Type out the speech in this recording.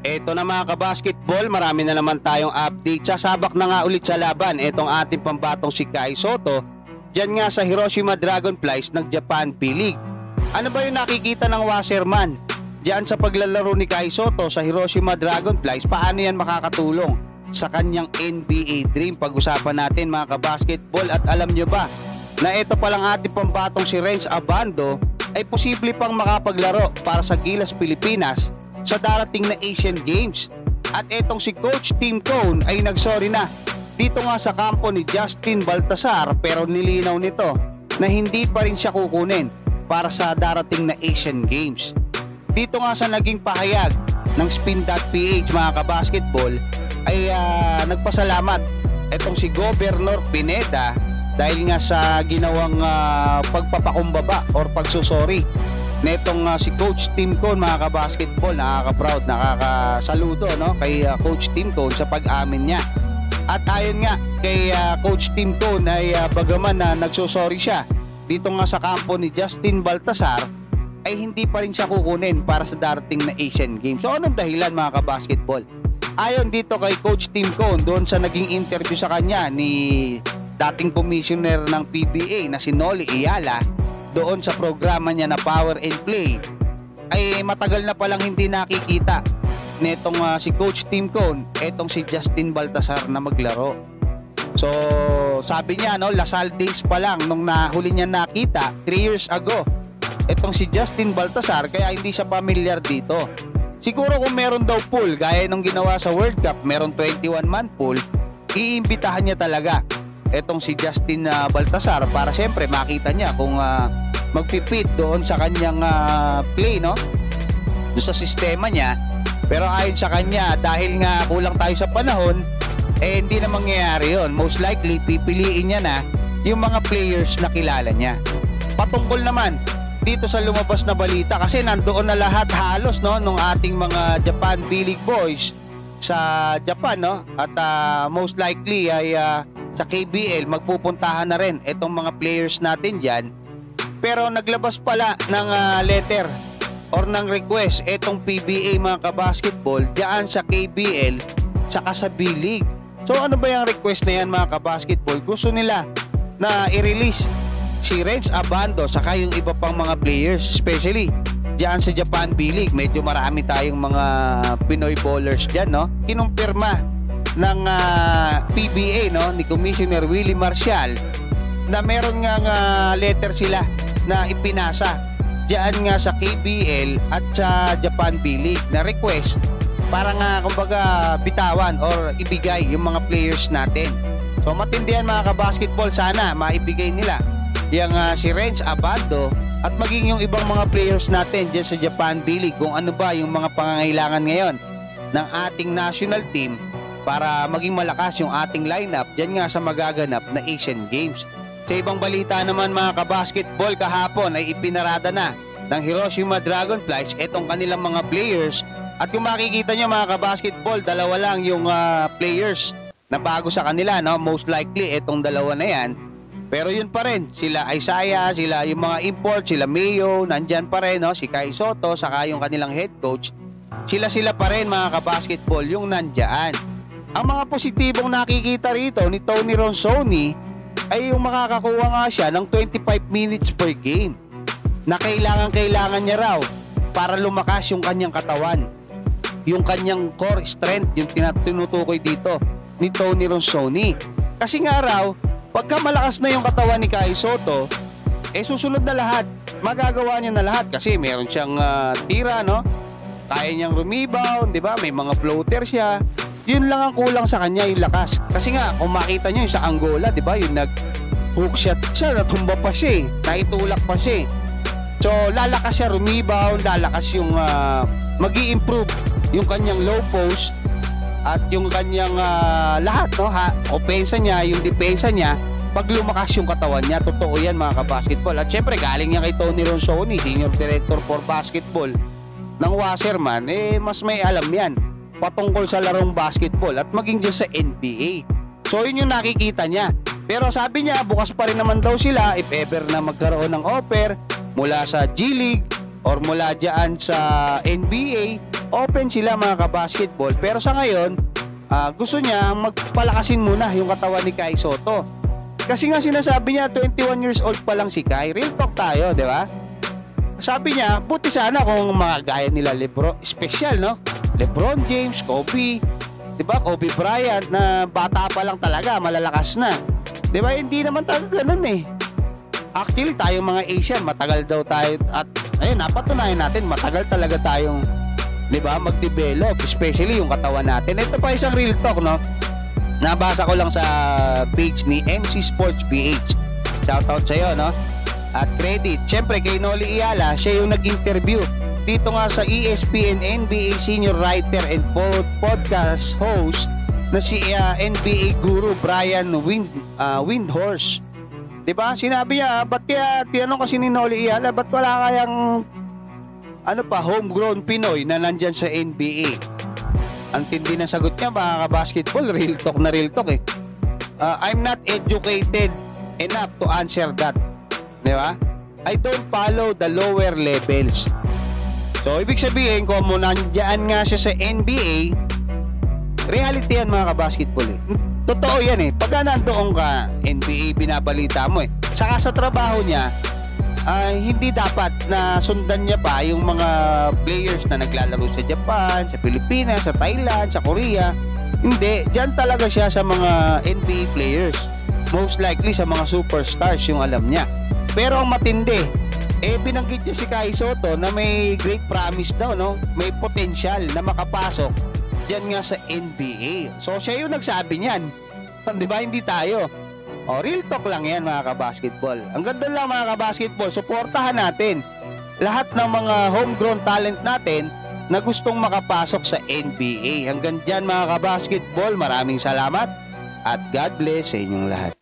Eto na mga kabasketball, marami na naman tayong update. Sasabak na nga ulit sa laban etong ating pambatong si Kai Sotto dyan nga sa Hiroshima Dragonflies ng Japan P-League. Ano ba yung nakikita ng Wasserman dyan sa paglalaro ni Kai Sotto sa Hiroshima Dragonflies? Paano yan makakatulong sa kanyang NBA dream? Pag-usapan natin mga kabasketball. At alam nyo ba na ito palang ating pambatong si Renz Abando ay posible pang makapaglaro para sa Gilas Pilipinas sa darating na Asian Games. At etong si Coach Tim Cone ay nagsorry na dito nga sa kampo ni Justin Baltasar, pero nilinaw nito na hindi pa rin siya kukunin para sa darating na Asian Games. Dito nga sa naging pahayag ng Spin.ph mga kabasketball ay nagpasalamat etong si Governor Pineda dahil nga sa ginawang pagpapakumbaba or pagsusori netong si Coach Tim Cone mga kabasketball. Nakaka-proud, nakakasaludo no kay Coach Tim Cone sa pag-amin niya. At ayon nga kay Coach Tim Cone ay bagaman na nagsusorry siya dito nga sa kampo ni Justin Baltasar ay hindi pa rin siya kukunin para sa darating na Asian Games. So anong dahilan mga kabasketball? Ayon dito kay Coach Tim Cone doon sa naging interview sa kanya ni dating commissioner ng PBA na si Noli Ayala doon sa programa niya na Power and Play, ay matagal na palang hindi nakikita netong si Coach Tim Cone etong si Justin Baltasar na maglaro. So sabi niya no, Lasal days pa lang nung nahuli niya nakita 3 years ago etong si Justin Baltasar, kaya hindi siya familiar dito. Siguro kung meron daw pool gaya nung ginawa sa World Cup, meron 21-man pool, iimbitahan niya talaga etong si Justin Baltasar para siyempre makita niya kung magpipit doon sa kanyang play no, doon sa sistema niya. Pero ayon sa kanya, dahil nga kulang tayo sa panahon, hindi na mangyayari yun. Most likely pipiliin niya na yung mga players na kilala niya. Patungkol naman dito sa lumabas na balita, kasi nandoon na lahat halos no nung ating mga Japan B-League boys sa Japan no, at most likely ay sa KBL magpupuntahan na rin itong mga players natin dyan. Pero naglabas pala ng letter or ng request itong PBA mga kabasketball dyan sa KBL saka sa B-League. So ano ba yung request na yan mga kabasketball? Gusto nila na i-release si Renz Abando saka yung iba pang mga players, especially dyan sa Japan B-League. Medyo marami tayong mga Pinoy bowlers dyan no, kinumpirma ng PBA no ni Commissioner Willie Marcial na meron nga letter sila na ipinasa diyan nga sa KBL at sa Japan B-League na request para nga kumbaga bitawan or ibigay yung mga players natin. So matindihan mga kabasketball, sana maibigay nila yung si Renz Abando at maging yung ibang mga players natin diyan sa Japan B-League kung ano ba yung mga pangangailangan ngayon ng ating national team para maging malakas yung ating lineup dyan nga sa magaganap na Asian Games. Sa ibang balita naman mga kabasketball, kahapon ay ipinarada na ng Hiroshima Dragonflies etong kanilang mga players. At kung makikita nyo mga kabasketball, dalawa lang yung players na bago sa kanila no? Most likely etong dalawa na yan. Pero yun pa rin, sila Isaiah, sila yung mga import, sila Mayo, nandyan pa rin no? Si Kai Sotto, saka yung kanilang head coach. Sila pa rin mga kabasketball yung nandyan. Ang mga positibong nakikita rito ni Tony Ronsoni ay yung makakakuha nga siya ng 25 minutes per game na kailangan niya raw para lumakas yung kanyang katawan, yung kanyang core strength, yung tinutukoy dito ni Tony Ronsoni. Kasi nga raw, pagka malakas na yung katawan ni Kai Sotto, susunod na lahat, magagawa niya na lahat kasi meron siyang tira no, kaya niyang rebound, di ba? May mga floater siya. Yun lang ang kulang sa kanya, yung lakas. Kasi nga, kung makita nyo yung sa Angola, di ba? Yung nag-hook shot siya, natumba pa siya, naitulak pa siya. So, lalakas siya, rebound, lalakas yung mag-i-improve yung kanyang low post at yung kanyang lahat, no? Opensa niya, yung depensa niya, pag lumakas yung katawan niya, totoo yan mga kabasketball. At syempre, galing niya kay Tony Ronsoni, Senior Director for Basketball ng Wasserman, mas may alam yan patungkol sa larong basketball at maging dyan sa NBA. So yun yung nakikita niya. Pero sabi niya bukas pa rin naman daw sila if ever na magkaroon ng offer mula sa G League or mula dyan sa NBA open sila mga kabasketball. Pero sa ngayon, gusto niya magpalakasin muna yung katawan ni Kai Sotto. Kasi nga sinasabi niya 21 years old pa lang si Kai. Real talk tayo, di ba? Sabi niya, buti sana kung mga gaya nila LeBron, special no? LeBron James, Kobe, di ba? Kobe Bryant na bata pa lang talaga, malalakas na. Di ba? Hindi naman talaga ganun eh. Actually, tayong mga Asian, matagal daw tayo at ayun, napatunayan natin, matagal talaga tayong, di ba, mag-develop, especially yung katawan natin. Ito pa isang real talk, no? Nabasa ko lang sa page ni MC Sports PH. Shoutout sa'yo, no? At credit, syempre kay Noli Iyala, siya yung nag-interview dito nga sa ESPN NBA senior writer and podcast host na si NBA guru Brian Windhorst. Diba? Sinabi niya, ba't kaya tinanong kasi ni Noli Iyala, ba't wala kayang homegrown Pinoy na nandyan sa NBA? Ang tindi ng sagot niya, mga basketball, real talk na real talk eh. I'm not educated enough to answer that. Diba? I don't follow the lower levels. So, ibig sabihin, kung nandyan nga siya sa NBA, reality yan mga kabasketball eh. Totoo yan eh. Pagka nandoon ka, NBA binabalita mo eh. Saka sa trabaho niya, hindi dapat na sundan niya pa yung mga players na naglalaro sa Japan, sa Pilipinas, sa Thailand, sa Korea. Hindi. Diyan talaga siya sa mga NBA players. Most likely sa mga superstars yung alam niya. Pero ang matindi, binanggit niya si Kai Sotto na may great promise daw, no? May potential na makapasok diyan nga sa NBA. So, siya yung nagsabi niyan. Di ba? Hindi tayo. Real talk lang yan, mga kabasketball. Ang ganda lang, mga kabasketball. Suportahan natin lahat ng mga homegrown talent natin na gustong makapasok sa NBA. Hanggang dyan, mga kabasketball. Maraming salamat at God bless sa inyong lahat.